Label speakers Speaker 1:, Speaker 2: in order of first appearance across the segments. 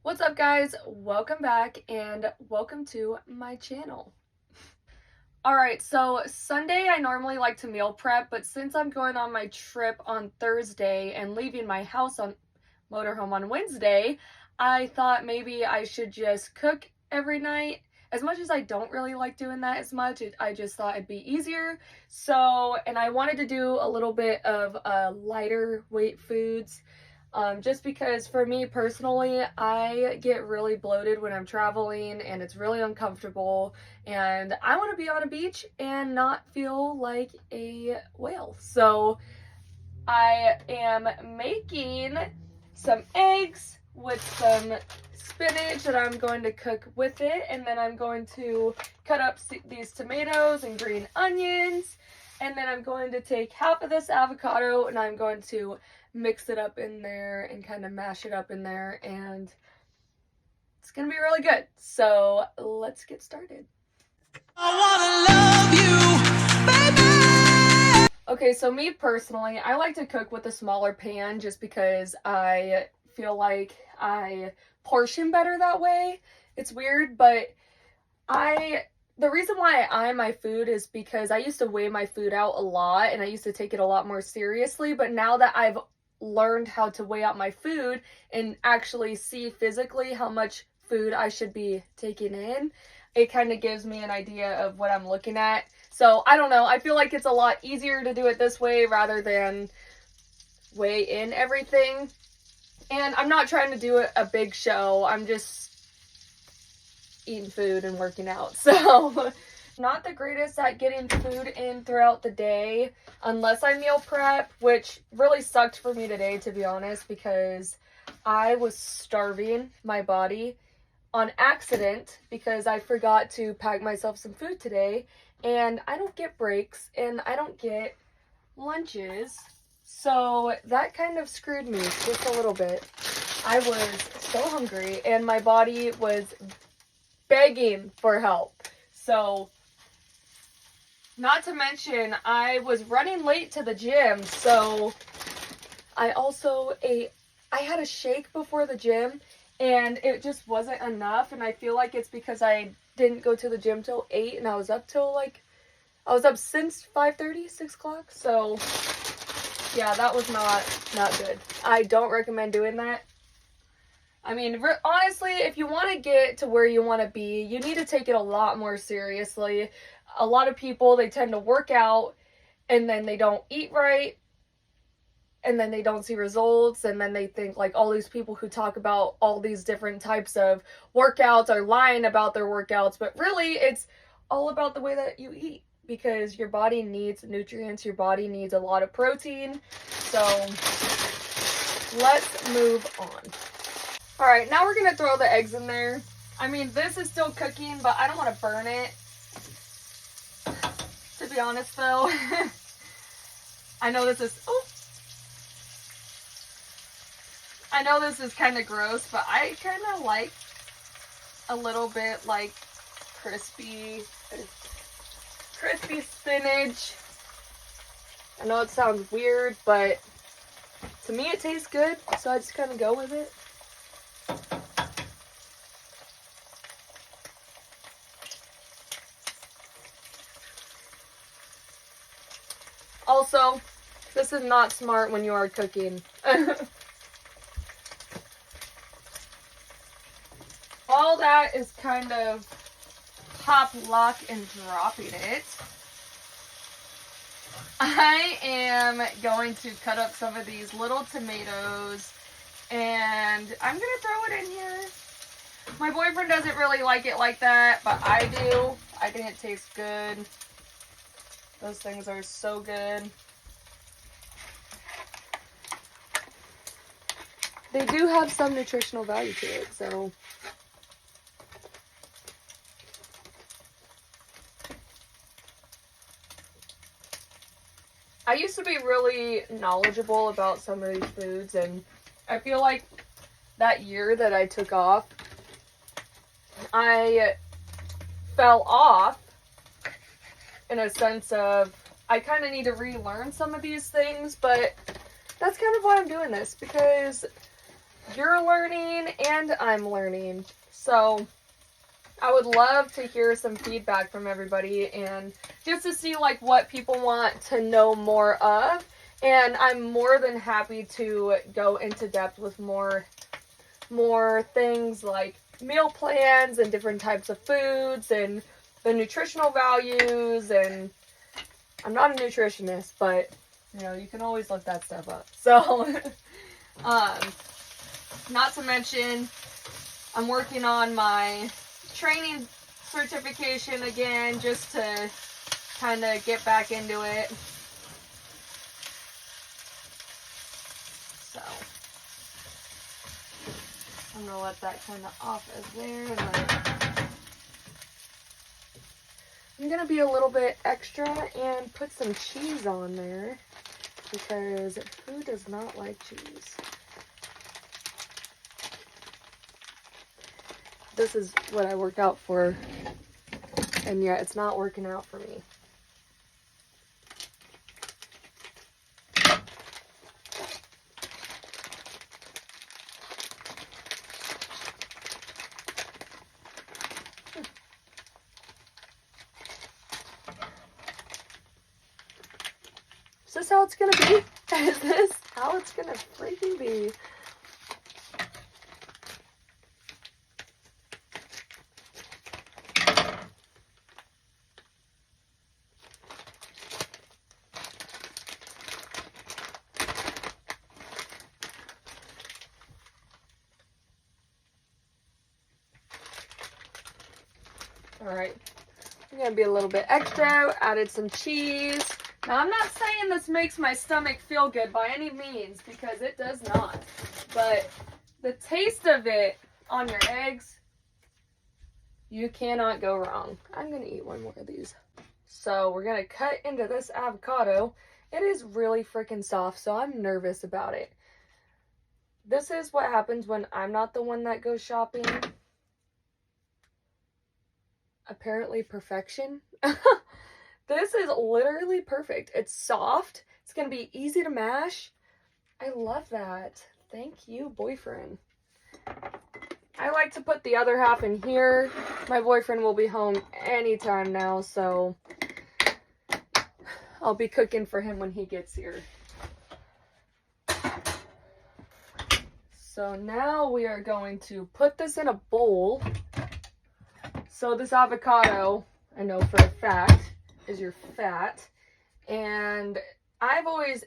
Speaker 1: What's up, guys? Welcome back and welcome to my channel. Alright, so Sunday I normally like to meal prep, but since I'm going on my trip on Thursday and leaving my house on motorhome on Wednesday, I thought maybe I should just cook every night. As much as I don't really like doing that as much, I just thought it'd be easier. And I wanted to do a little bit of lighter weight foods. Just because for me personally, I get really bloated when I'm traveling and it's really uncomfortable, and I want to be on a beach and not feel like a whale. So I am making some eggs with some spinach that I'm going to cook with it, and then I'm going to cut up these tomatoes and green onions, and then I'm going to take half of this avocado and I'm going to mix it up in there and kind of mash it up in there, and it's gonna be really good. So let's get started. Okay, so me personally, I like to cook with a smaller pan just because I feel like I portion better that way. It's weird, but the reason why I eye my food is because I used to weigh my food out a lot and I used to take it a lot more seriously, but now that I've learned how to weigh out my food and actually see physically how much food I should be taking in, it kind of gives me an idea of what I'm looking at. So I don't know, I feel like it's a lot easier to do it this way rather than weigh in everything. And I'm not trying to do a big show, I'm just eating food and working out. So not the greatest at getting food in throughout the day unless I meal prep, which really sucked for me today, to be honest, because I was starving my body on accident because I forgot to pack myself some food today, and I don't get breaks and I don't get lunches, so that kind of screwed me just a little bit. I was so hungry and my body was begging for help. So not to mention, I was running late to the gym, so I had a shake before the gym, and it just wasn't enough, and I feel like it's because I didn't go to the gym till 8, and I was up since 5:30, 6 o'clock, so yeah, that was not good. I don't recommend doing that. I mean, honestly, if you want to get to where you want to be, you need to take it a lot more seriously. A lot of people, they tend to work out and then they don't eat right and then they don't see results, and then they think like all these people who talk about all these different types of workouts are lying about their workouts, but really it's all about the way that you eat, because your body needs nutrients, your body needs a lot of protein. So let's move on. Alright, now we're going to throw the eggs in there. I mean, this is still cooking, but I don't want to burn it. To be honest, though. I know this is kind of gross, but I kind of like a little bit like crispy spinach. I know it sounds weird, but to me it tastes good, so I just kind of go with it. Also, this is not smart when you are cooking. All that is kind of pop, lock, and dropping it. I am going to cut up some of these little tomatoes, and I'm going to throw it in here. My boyfriend doesn't really like it like that, but I do. I think it tastes good. Those things are so good. They do have some nutritional value to it, so. I used to be really knowledgeable about some of these foods, and I feel like that year that I took off, I fell off in a sense of I kind of need to relearn some of these things, but that's kind of why I'm doing this, because you're learning and I'm learning. So I would love to hear some feedback from everybody and just to see like what people want to know more of. And I'm more than happy to go into depth with more things like meal plans and different types of foods and the nutritional values. And I'm not a nutritionist, but you know, you can always look that stuff up. So not to mention I'm working on my training certification again, just to kind of get back into it. So I'm gonna let that kind of off as there, and then I'm gonna be a little bit extra and put some cheese on there, because who does not like cheese? This is what I work out for, and yet it's not working out for me. Is this how it's gonna be? Is this how it's gonna freaking be? Alright, I'm gonna be a little bit extra, added some cheese. Now, I'm not saying this makes my stomach feel good by any means, because it does not. But the taste of it on your eggs, you cannot go wrong. I'm gonna eat one more of these. So we're gonna cut into this avocado. It is really freaking soft, so I'm nervous about it. This is what happens when I'm not the one that goes shopping. Apparently perfection. This is literally perfect. It's soft. It's gonna be easy to mash. I love that. Thank you, boyfriend. I like to put the other half in here. My boyfriend will be home anytime now, so I'll be cooking for him when he gets here. So now we are going to put this in a bowl. So this avocado, I know for a fact, is your fat. And I've always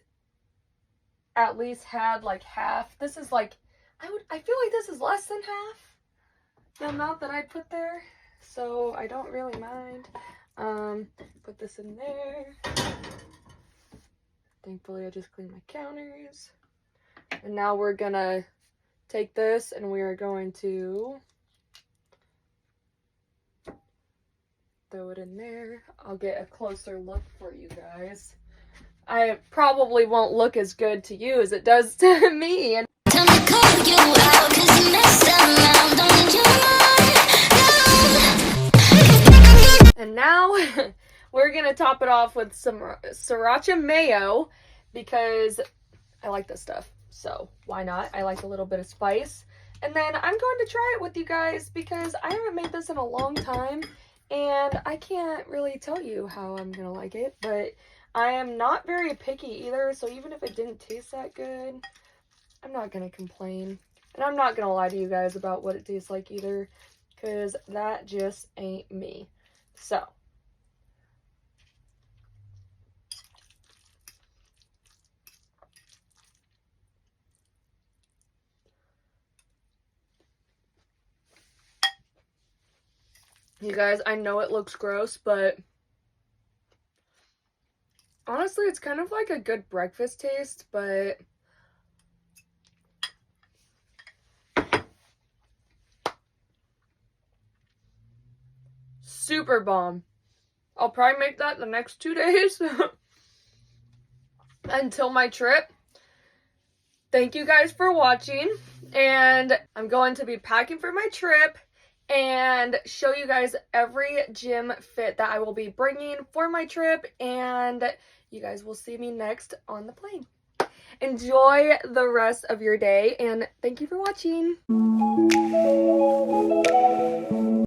Speaker 1: at least had like half. This is like, I feel like this is less than half the amount that I put there. So I don't really mind. Put this in there. Thankfully I just cleaned my counters. And now we're gonna take this and we are going to throw it in there. I'll get a closer look for you guys. I probably won't look as good to you as it does to me. And now we're gonna top it off with some sriracha mayo, because I like this stuff. So why not? I like a little bit of spice. And then I'm going to try it with you guys, because I haven't made this in a long time. And I can't really tell you how I'm gonna like it, but I am not very picky either, so even if it didn't taste that good, I'm not gonna complain. And I'm not gonna lie to you guys about what it tastes like either, because that just ain't me. So. You guys, I know it looks gross, but honestly, it's kind of like a good breakfast taste, but super bomb. I'll probably make that the next 2 days until my trip. Thank you guys for watching, and I'm going to be packing for my trip and show you guys every gym fit that I will be bringing for my trip, and you guys will see me next on the plane. Enjoy the rest of your day, and thank you for watching.